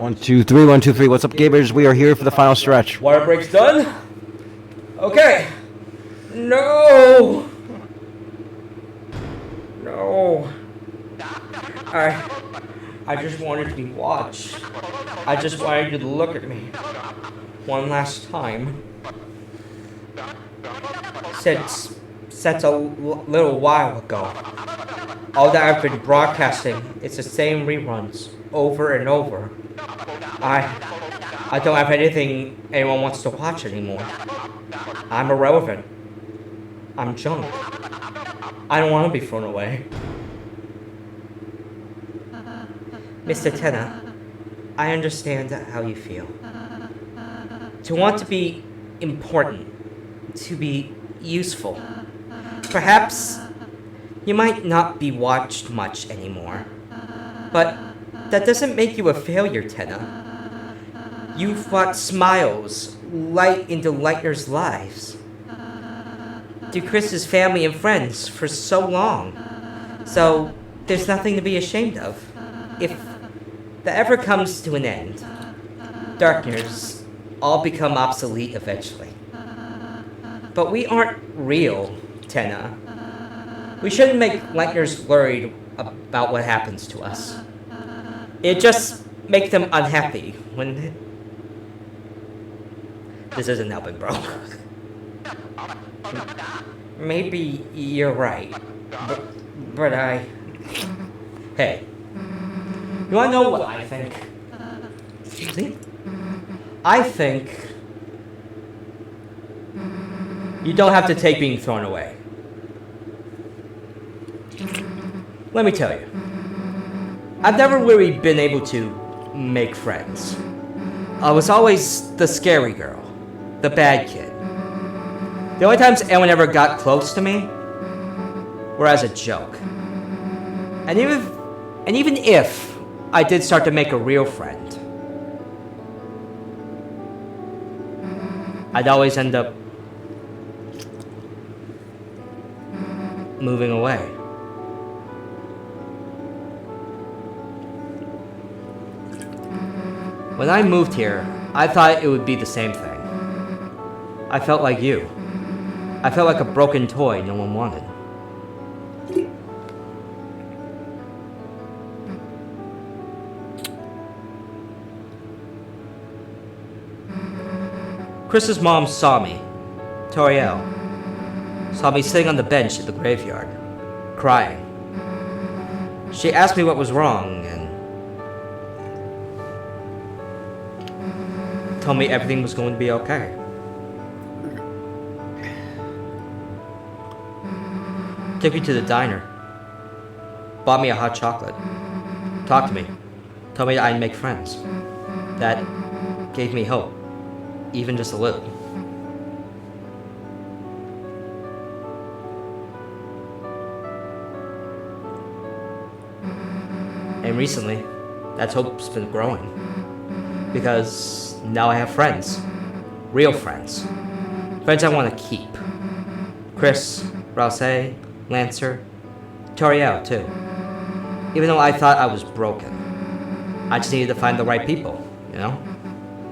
1, 2, 3, 1, 2, 3. What's up, gamers? We are here for the final stretch. Water break's done. Okay. No. No. I just wanted to be watched. I just wanted you to look at me one last time. Since a little while ago, all that I've been broadcasting is the same reruns over and over. I don't have anything anyone wants to watch anymore. I'm irrelevant. I'm junk. I don't want to be thrown away. Mr. Tenna, I understand how you feel. To want to be important, to be useful. Perhaps you might not be watched much anymore, but that doesn't make you a failure, Tenna. You've brought smiles, light into Lightner's lives, to Chris's family and friends for so long. So there's nothing to be ashamed of. If that ever comes to an end, Darkners all become obsolete eventually. But we aren't real, Tenna. We shouldn't make Lightners worried about what happens to us. It just makes them unhappy when... This isn't helping, bro. Maybe you're right. But I... Hey. You wanna know what I think? See? I think... You don't have to take being thrown away. Let me tell you. I've never really been able to make friends. I was always the scary girl. The bad kid. The only times anyone ever got close to me were as a joke. And even if I did start to make a real friend, I'd always end up moving away. When I moved here, I thought it would be the same thing. I felt like you. I felt like a broken toy no one wanted. Chris's mom saw me, Toriel, saw me sitting on the bench at the graveyard, crying. She asked me what was wrong and told me everything was going to be okay. Took me to the diner, bought me a hot chocolate, talked to me, told me I'd make friends. That gave me hope, even just a little. And recently, that hope's been growing. Because now I have friends. Real friends. Friends I want to keep. Chris, Rouse, Lancer, Toriel too. Even though I thought I was broken. I just needed to find the right people, you know?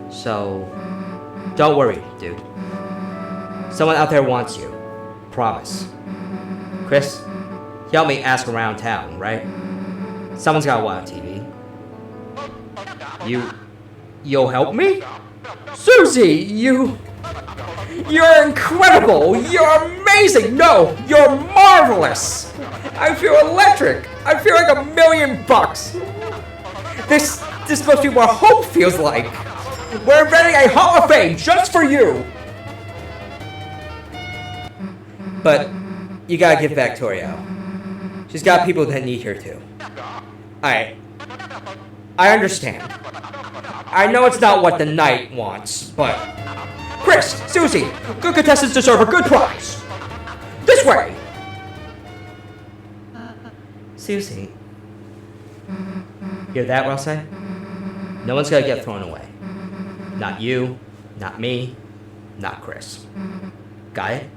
So, don't worry, dude. Someone out there wants you. Promise. Chris, you helped me ask around town, right? Someone's got to watch TV. You'll help me? Susie, you're incredible! You're amazing! No, you're marvelous! I feel electric! I feel like $1,000,000! This must be what hope feels like! We're inventing a Hall of Fame just for you! But you gotta give back Toriel. She's got people that need her too. I understand. I know it's not what the knight wants, but... Chris, Susie, good contestants deserve a good prize! This way! Susie. Hear that, Rosse? No one's gonna get thrown away. Not you, not me, not Chris. Got it?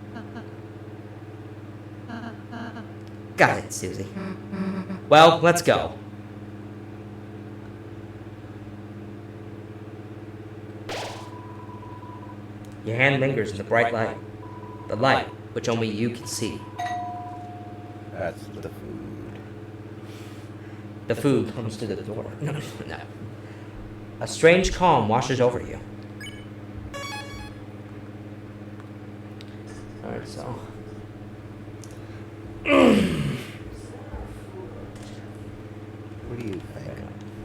Got it, Susie. Well, let's go. Your hand lingers in the bright light. The light which only you can see. That's the food. The food comes to the door. No. A strange calm washes over you. Alright, so. What do you think?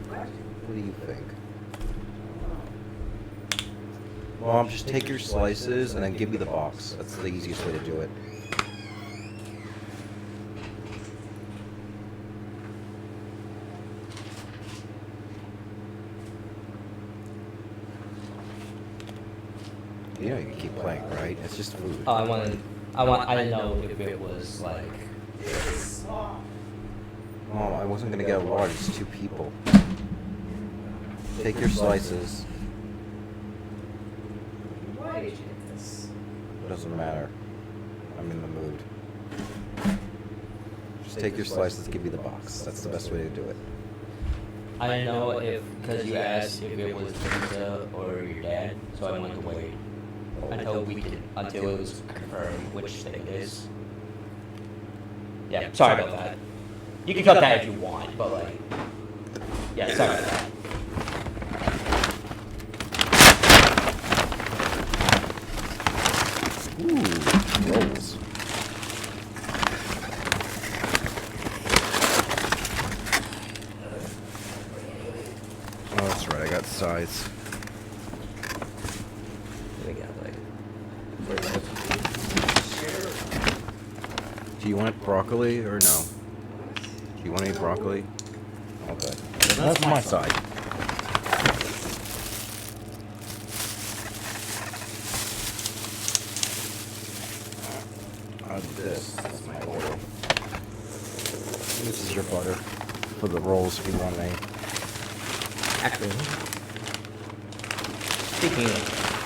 What do you think? Mom, just take your slices and then give me the box. That's the easiest way to do it. You know you can keep playing, right? It's just food. Oh, I didn't know if it was like. Mom, I wasn't gonna get a large. It's 2 people. Take your slices. Why did you get this? Doesn't matter. I'm in the mood. Just take your slices, give me the box. That's the best way to do it. I didn't know if, because you asked if it was Lisa or your dad, so I wanted to wait until it was confirmed which thing it is. Yeah, sorry about that. You can cut that if you want, but like, yeah, sorry about that. Ooh, rolls. Oh, that's right, I got sides. We got like. Do you want broccoli or no? Do you want any broccoli? Okay. That's my side. This is my order. This is your butter for the rolls if you want any. Actually, speaking of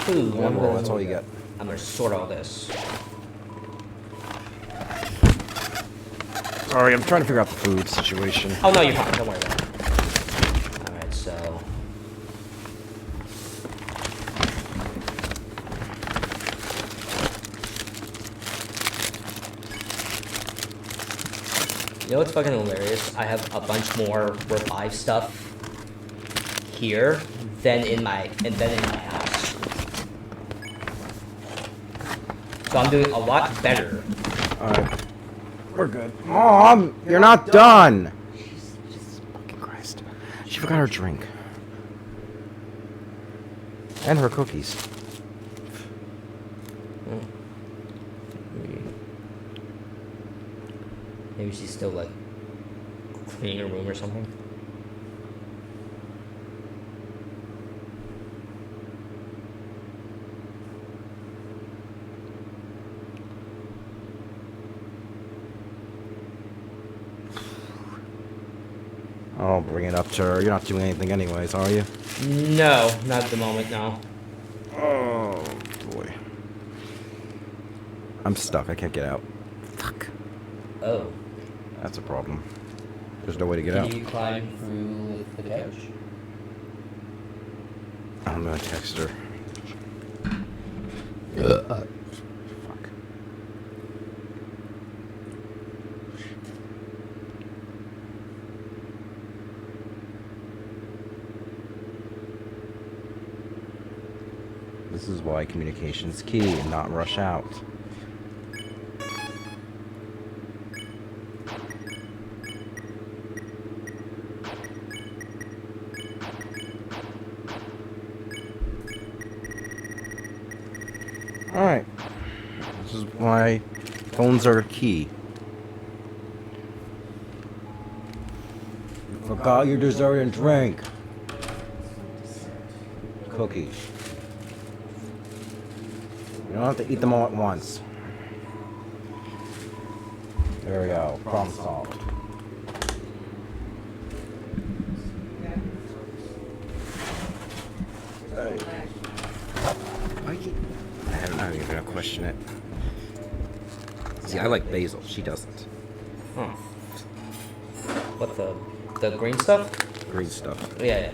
food, One roll, that's all you get. I'm gonna sort all this. Sorry, I'm trying to figure out the food situation. Oh no, you're fine. Don't worry about it. All right, so. You know what's fucking hilarious? I have a bunch more revive stuff here than in my house. So I'm doing a lot better. Alright. We're good. Mom, you're not done! Jesus fucking Christ. She forgot her drink. And her cookies. Maybe she's still like cleaning her room or something. I'll bring it up to her. You're not doing anything anyways, are you? No, not at the moment, no. Oh, boy. I'm stuck. I can't get out. Fuck. Oh. That's a problem. There's no way to get out. Can you climb through the couch? I'm gonna text her. Fuck. This is why communication's key and not rush out. Alright. This is why phones are key. You forgot your dessert and drink. Cookies. You don't have to eat them all at once. There we go. Problem solved. I'm not even gonna question it. See, I like basil. She doesn't. Huh. What, the green stuff? Green stuff. Yeah.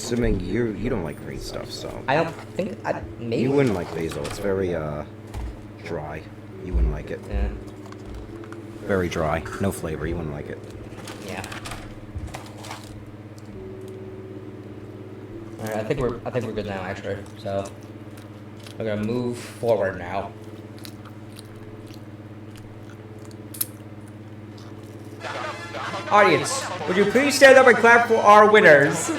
assuming you don't like green stuff, so I don't think maybe. you wouldn't like basil. It's very dry. You wouldn't like it. Yeah. Very dry. No flavor. You wouldn't like it. Yeah. All right, I think we're good now, actually. So we're gonna move forward now. Audience, would you please stand up and clap for our winners?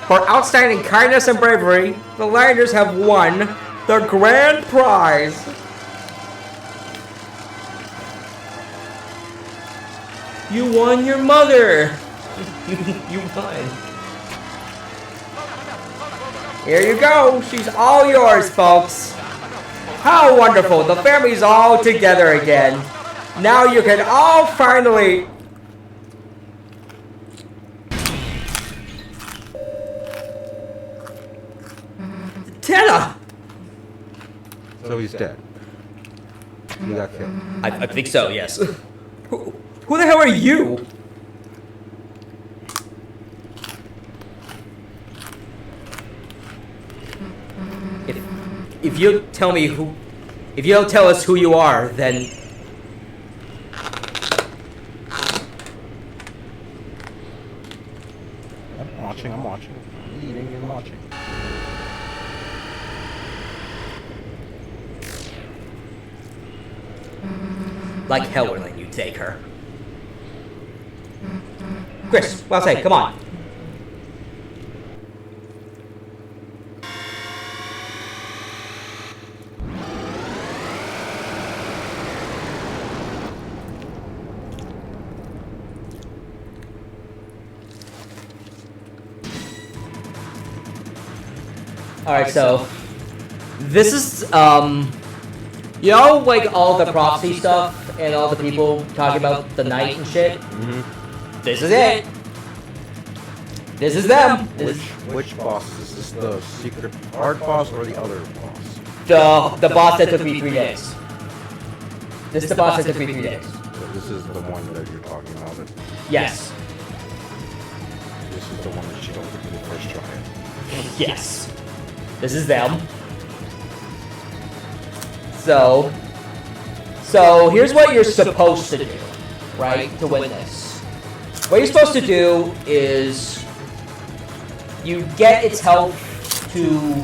For outstanding kindness and bravery, the Lioners have won the grand prize. You won your mother. You won. Here you go. She's all yours, folks. How wonderful. The family's all together again. Now you can all finally... Tana! So he's dead. You got killed. I think so, yes. Who the hell are you? If you tell me who... If you don't tell us who you are, then... I'm watching. I'm eating and watching. Like hell we're letting you take her. Chris, well say, come on. Alright, so this is you know, like all the prophecy stuff and all the people talking about the night and shit? Mm-hmm. This is it. This is them. Which boss? Is this the secret hard boss or the other boss? The boss that took me 3 days. This is the boss that took me 3 days. So this is the one that you're talking about. Yes. This is the one that you don't get the first try. Yes. This is them. So here's what you're supposed to do, right, to win this. What you're supposed to do is you get its health to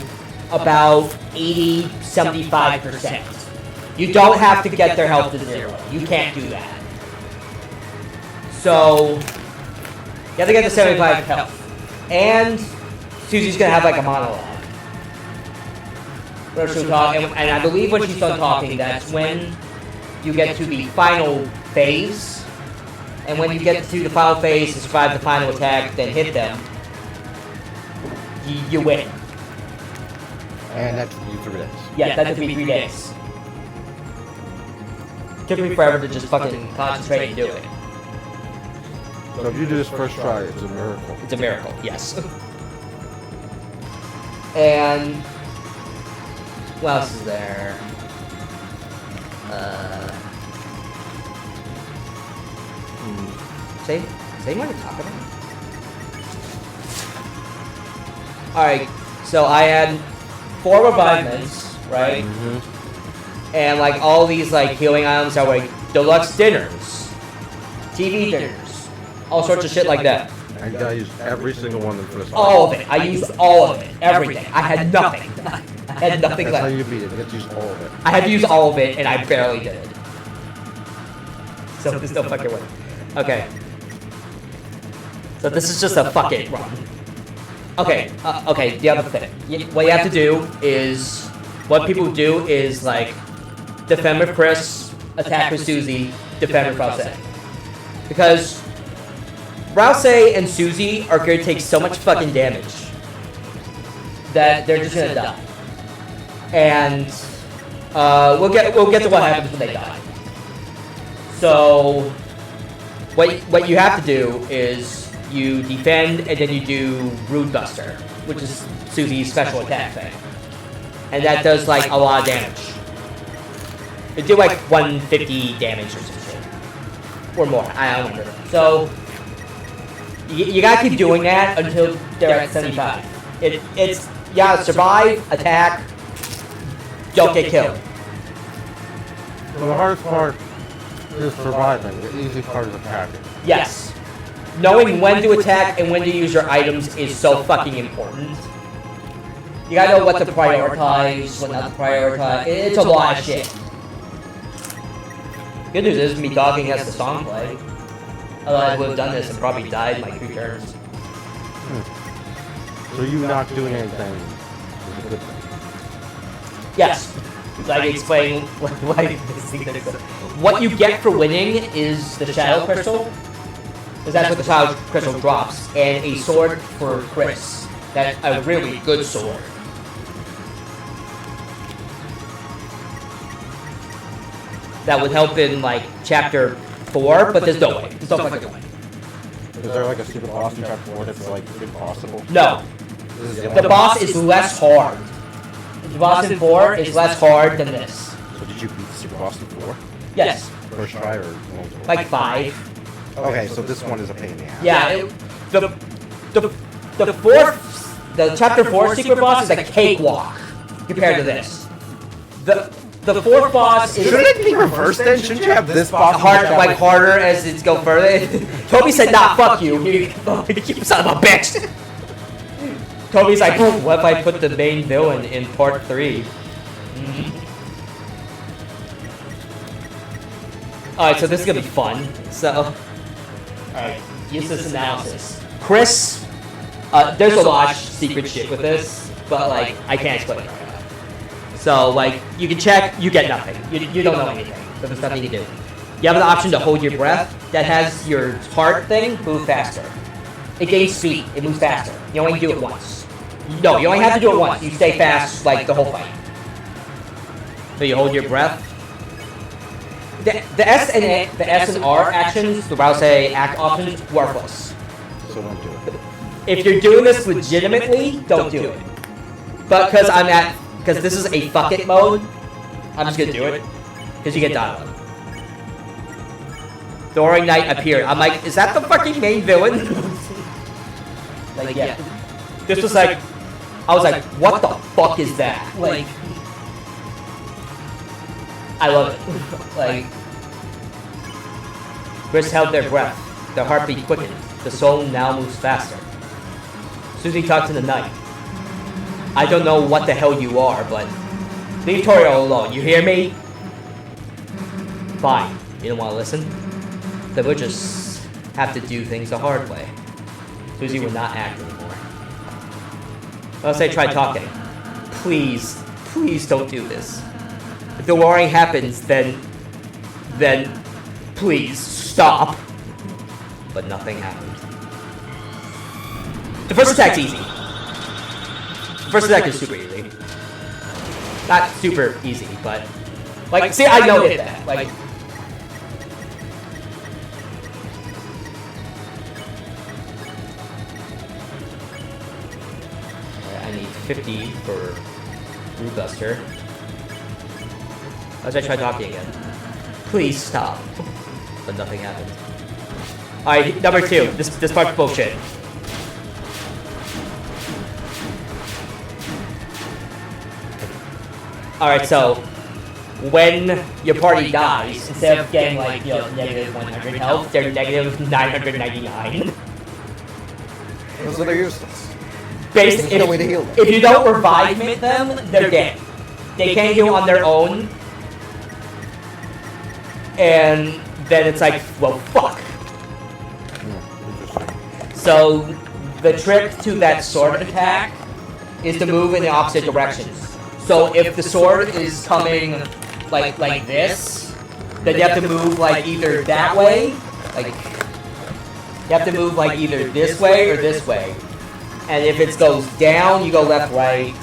about 80-75%. You don't have to get their health to 0. You can't do that. So you have to get to 75 health. And Susie's gonna have like a monologue. Where she'll talk, and I believe when she's done talking, that's when you get to the final phase. And when you get to the final phase and survive the final attack, then hit them, you win. And that took you 3 days. Yeah, that took me 3 days. Took me forever to just fucking concentrate and do it. So if you do this first try, it's a miracle. It's a miracle, yes. And what else is there? Say what you're talking about. Alright, so I had 4 revivements, right? Mm-hmm. And like all these like healing items are like deluxe dinners, TV dinners, all sorts of shit like that. And you gotta use every single one of them for this. All of it. I used all of it. Everything. I had nothing. I had nothing That's how left. you beat it. You have to use all of it. I had to use all of it, and I barely did. So there's no fucking way. Okay. So this is just a fuck it run. Okay. Okay. The other thing. What you have to do is, what people do is like, defend with Chris, attack with Susie, defend with Rouse. Because Rouse and Susie are going to take so much fucking damage that they're just going to die. And we'll get to what happens when they die. So what you have to do is you defend and then you do Rude Buster, which is Susie's special attack thing. And that does like a lot of damage. It did like 150 damage or some shit. Or more, I don't remember. So you gotta keep doing that until they're at 75. It's yeah, survive, attack, don't get killed. So the hardest part is surviving. The easy part is attacking. Yes. Knowing when to attack and when to use your items is so fucking important. You gotta know what to prioritize, what not to prioritize. It's a lot of shit. Good news is me talking has the song play. Otherwise I would have done this and probably died in like 3 turns. So you not doing anything is a good thing. Yes. Like explain what you get for winning is the Shadow Crystal. Because that's what the Shadow Crystal drops. And a sword for Chris. That's a really good sword. That would help in like chapter 4, but there's no way. There's no fucking way. Is there like a super boss in chapter 4 that's like impossible? No. This is The boss is less hard. The boss in 4 is less hard than this. So did you beat the super boss in 4? Yes. First try or multiple? Like 5. Okay, so this one is a pain in the ass. Yeah, the chapter 4 secret boss is a cakewalk compared to this. The fourth boss is Shouldn't it be reversed then? Shouldn't you have this boss harder as it go further? Toby said, "Nah, fuck you." You son of a bitch. Toby's like, "What if I put the main villain in part 3?" Alright, so this is gonna be fun. So, alright, use this analysis. Chris, there's a lot of secret shit with this, but like, I can't explain it right now. So, like, you can check, you get nothing. You don't know anything, so there's nothing to do. You have the option to hold your breath. That has your heart thing move faster. It gains speed, it moves faster. You only do it once. No, you only have to do it once. You stay fast, like, the whole fight. So you hold your breath. The S and R actions, the Rouse act options, worthless. So don't do it. If you're doing this legitimately, don't do it. But because this is a fuck it mode, I'm just gonna do it. Because you get dialogue. The Roaring Knight appeared. I'm like, is that the fucking main villain? Like, yeah. This was like, I was like, what the fuck is that? Like, I love it. Like, Chris held their breath. Their heartbeat quickened. The soul now moves faster. Susie talked to the knight. I don't know what the hell you are, but leave Toriel alone. You hear me? Fine. You don't want to listen? Then we'll just have to do things the hard way. Susie would not act anymore. I'll say try talking. Please, please don't do this. If the warring happens, then please stop. But nothing happened. The first attack's easy. The first attack is super easy. Not super easy, but like, see, I know it that. Like, I need 50 for Root Buster. Let's try talking again. Please stop. But nothing happened. Alright, number 2. This part's bullshit. Alright, so when your party dies, instead of getting like, negative 100 health, they're negative 999. So they're useless. Basically, There's no way to heal them. if you don't revive them, they're dead. They can't heal on their own. And then it's like, well, fuck. So the trick to that sword attack is to move in the opposite directions. So if the sword is coming like this, then you have to move like either that way, like you have to move like either this way or this way. And if it goes down, you go left, right.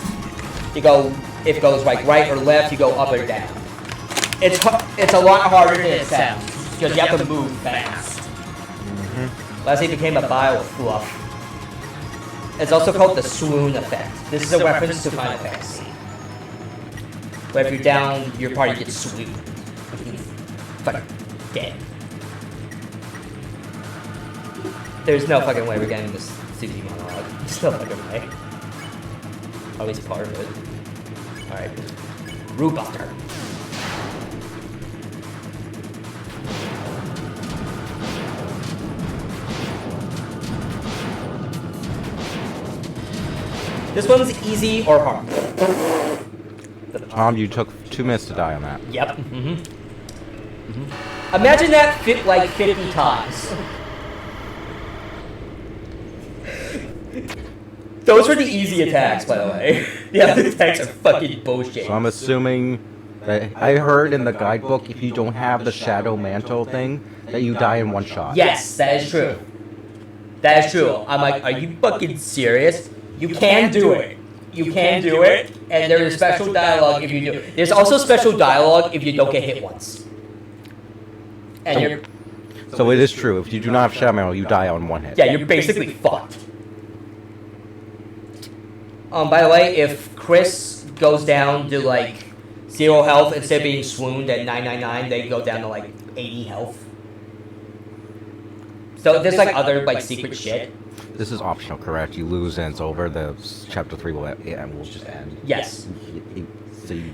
If it goes like right or left, you go up or down. It's a lot harder than it sounds because you have to move fast. Lastly, it became a pile of fluff. It's also called the swoon effect. This is a reference to Final Fantasy. Where if you're down, your party gets swooned. Fucking dead. There's no fucking way we're getting this Susie monologue. Still fucking way. At least part of it. Alright. Root Buster. This one's easy or hard. You took 2 minutes to die on that. Yep. Imagine that fit like 50 times. Those were the easy attacks, by the way. The other attacks are fucking bullshit. So I'm assuming that I heard in the guidebook if you don't have the Shadow Mantle thing, that you die in 1 shot. Yes, that is true. That is true. I'm like, are you fucking serious? You can do it. You can do it, and there is special dialogue if you do it. There's also special dialogue if you don't get hit once. And you're... So it is true. If you do not have Shadow Mantle, you die on 1 hit. Yeah, you're basically fucked. By the way, if Chris goes down to like 0 health instead of being swooned at 999, they go down to like 80 health. So there's like other like secret shit. This is optional, correct? You lose and it's over. The chapter 3 will just end. Yes. So you...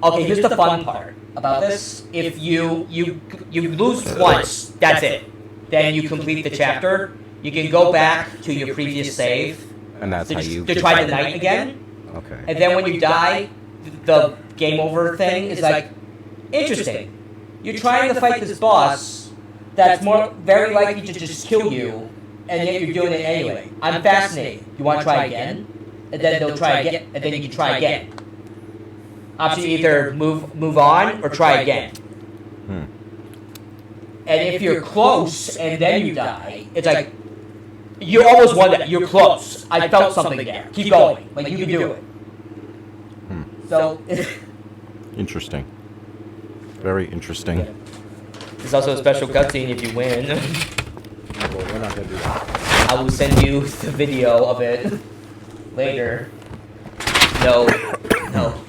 Okay, here's the fun part about this. If you lose once, that's it. Then you complete the chapter. You can go back to your previous save. And that's how you... To try the night again. Okay. And then when you die, the game over thing is like, interesting. You're trying to fight this boss that's very likely to just kill you, and yet you're doing it anyway. I'm fascinated. You want to try again? And then they'll try again, and then you can try again. Option either move on or try again. And if you're close and then you die, it's like, you almost won that. You're close. I felt something there. Keep going. Like, you can do it. So... Interesting. Very interesting. Yeah. There's also a special cutscene if you win. Well, we're not gonna do that. I will send you the video of it later. No,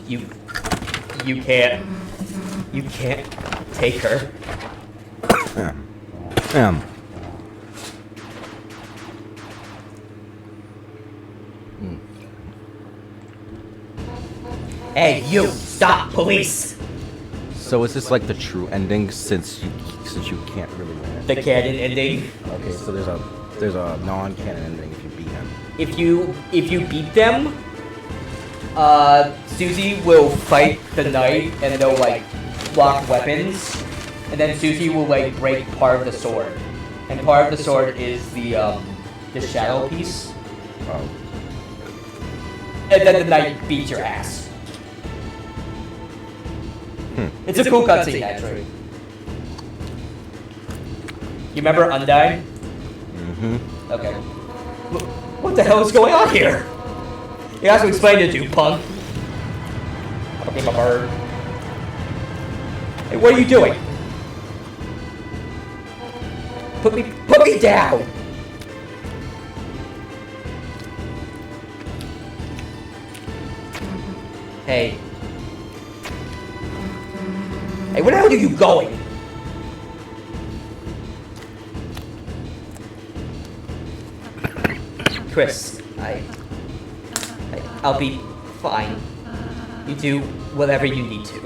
you can't. You can't take her. Hey, you! Stop, police! So is this like the true ending since you can't really win it? The canon ending. Okay, so there's a non-canon ending if you beat him. If you beat them, Susie will fight the knight and they'll like block weapons, and then Susie will like break part of the sword, and part of the sword is the shadow piece, Oh. and then the knight beats your ass. It's a cool cutscene, actually. You remember Undyne? Mm-hmm. Okay. What the hell is going on here? You have to explain it, dude, punk. Okay, my bird. Hey, what are you doing? Put me down. Hey. Hey, where the hell are you going? Chris, I'll be fine. You do whatever you need to.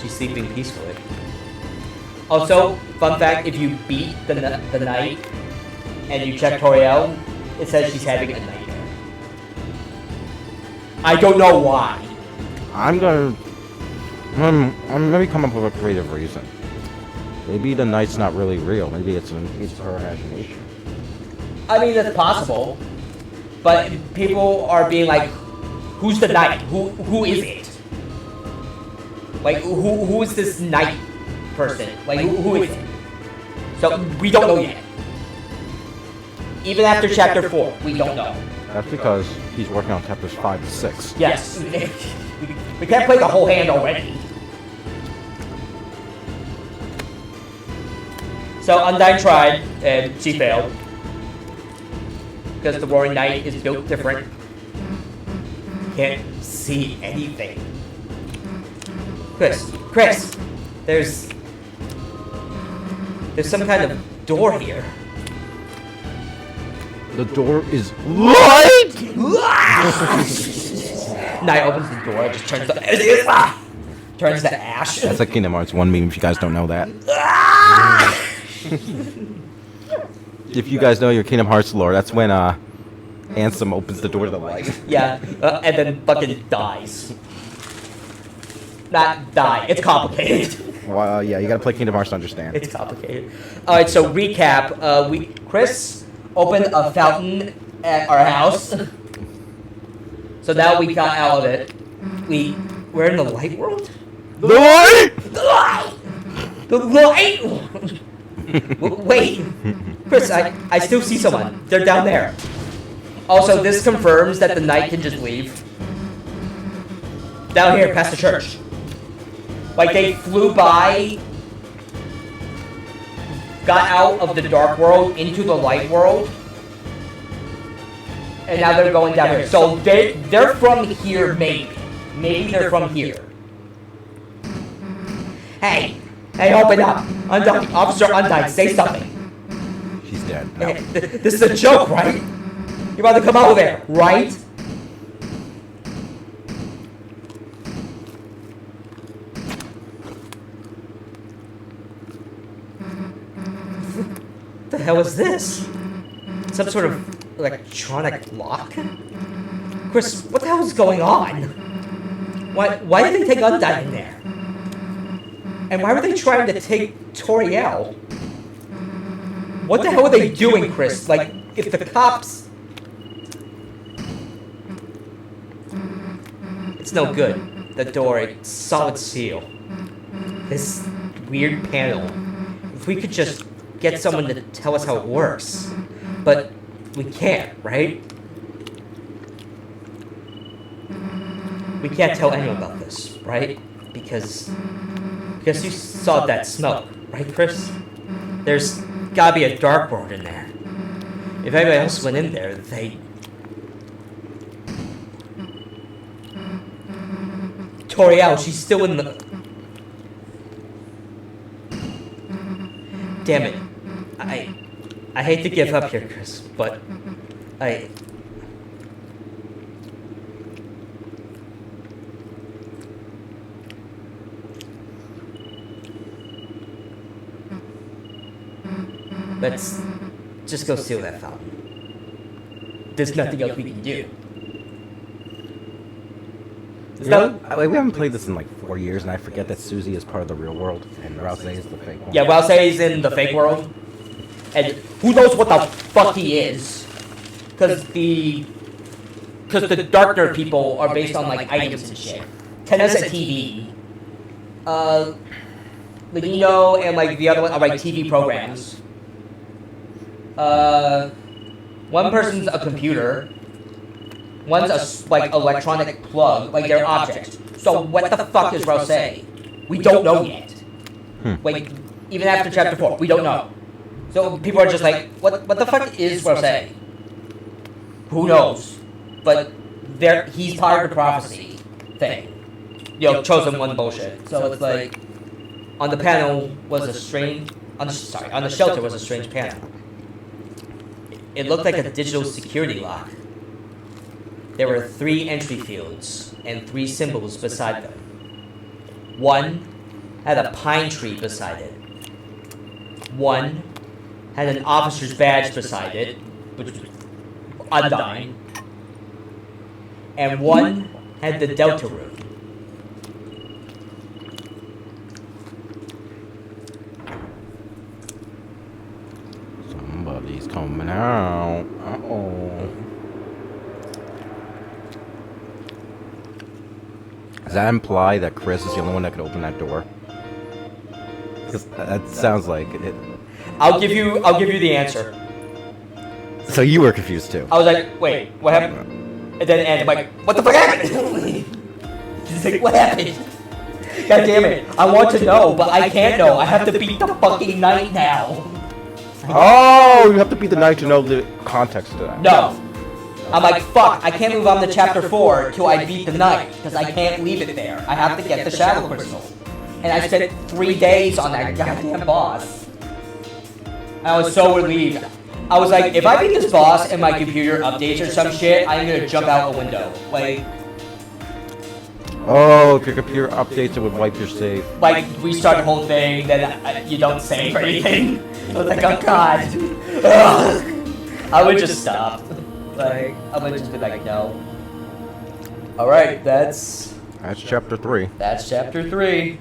She's sleeping peacefully. Also, fun fact, if you beat the knight and you check Toriel, it says she's having a nightmare. I don't know why. I'm gonna maybe come up with a creative reason. Maybe the knight's not really real. Maybe it's her imagination. I mean, that's possible. But people are being like, who's the knight? Who is it? Like, who is this knight person? Like, who is it? So, we don't know yet. Even after chapter 4, we don't know. That's because he's working on chapters 5 and 6. Yes. We can't play the whole hand already. So Undyne tried, and she failed. Because the Roaring Knight is built different. Can't see anything. Chris, there's... There's some kind of door here. The door is light! Knight opens the door, just turns to ash. That's a Kingdom Hearts 1 meme if you guys don't know that. If you guys know your Kingdom Hearts lore, that's when Ansem opens the door to the light. Yeah, and then fucking dies. Not die, it's complicated. Well, yeah, you gotta play Kingdom Hearts to understand. It's complicated. Alright, so recap. Chris opened a fountain at our house. So now we got out of it. We're in the light world? The light! The light! The light! Wait, Chris, I still see someone. They're down there. Also, this confirms that the knight can just leave. Down here, past the church. Like, they flew by, got out of the dark world into the light world, and now they're going down here. So they're from here, maybe. Maybe they're from here. Hey, open up. Officer Undyne, say something. She's dead. No. This is a joke, right? You're about to come out of there, right? What the hell is this? Some sort of electronic lock? Chris, what the hell is going on? Why did they take Undyne in there? And why were they trying to take Toriel? What the hell are they doing, Chris? Like, if the cops... It's no good. The door, it's solid seal. This weird panel. If we could just get someone to tell us how it works. But we can't, right? We can't tell anyone about this, right? Because you saw that smoke, right, Chris? There's gotta be a dark world in there. If anybody else went in there, they... Toriel, she's still in the... Damn it. I hate to give up here, Chris, but... Let's just go steal that fountain. There's nothing else we can do. We haven't played this in like 4 years, and I forget that Susie is part of the real world, and Rouse is the fake one. Yeah, Rouse is in the fake world. And who knows what the fuck he is? Because the Dark Nerd people are based on like items and shit. Tennis at TV. Lino and like the other one are like TV programs. One person's a computer. One's a like electronic plug, like they're objects. So what the fuck is Rose? We don't know yet. Like even after chapter 4, we don't know. So people are just like, what the fuck is Rose? Who knows? But he's part of the prophecy thing. Chosen one bullshit. So it's like on the panel was a strange on the shelter was a strange panel. It looked like a digital security lock. There were 3 entry fields and 3 symbols beside them. One had a pine tree beside it. One had an officer's badge beside it, which was Undyne. And one had the DeltaRune. Somebody's coming out. Uh-oh. Does that imply that Chris is the only one that could open that door? Because that sounds like it. I'll give you the answer. So you were confused too. I was like, wait, what happened? And then I'm like, what the fuck happened? He's like, what happened? God damn it. I want to know, but I can't know. I have to beat the fucking knight now. Oh, you have to beat the knight to know the context to that. No. I'm like, fuck, I can't move on to chapter 4 till I beat the knight, because I can't leave it there. I have to get the shadow crystal. And I spent 3 days on that goddamn boss. I was so relieved. I was like, if I beat this boss and my computer updates or some shit, I'm gonna jump out a window. Like, Oh, if your computer updates, it would wipe your save. like restart the whole thing, then you don't save or anything. I was like, oh god. Ugh. I would just stop. Like, I would just be like, no. Alright, that's That's chapter 3. chapter 3.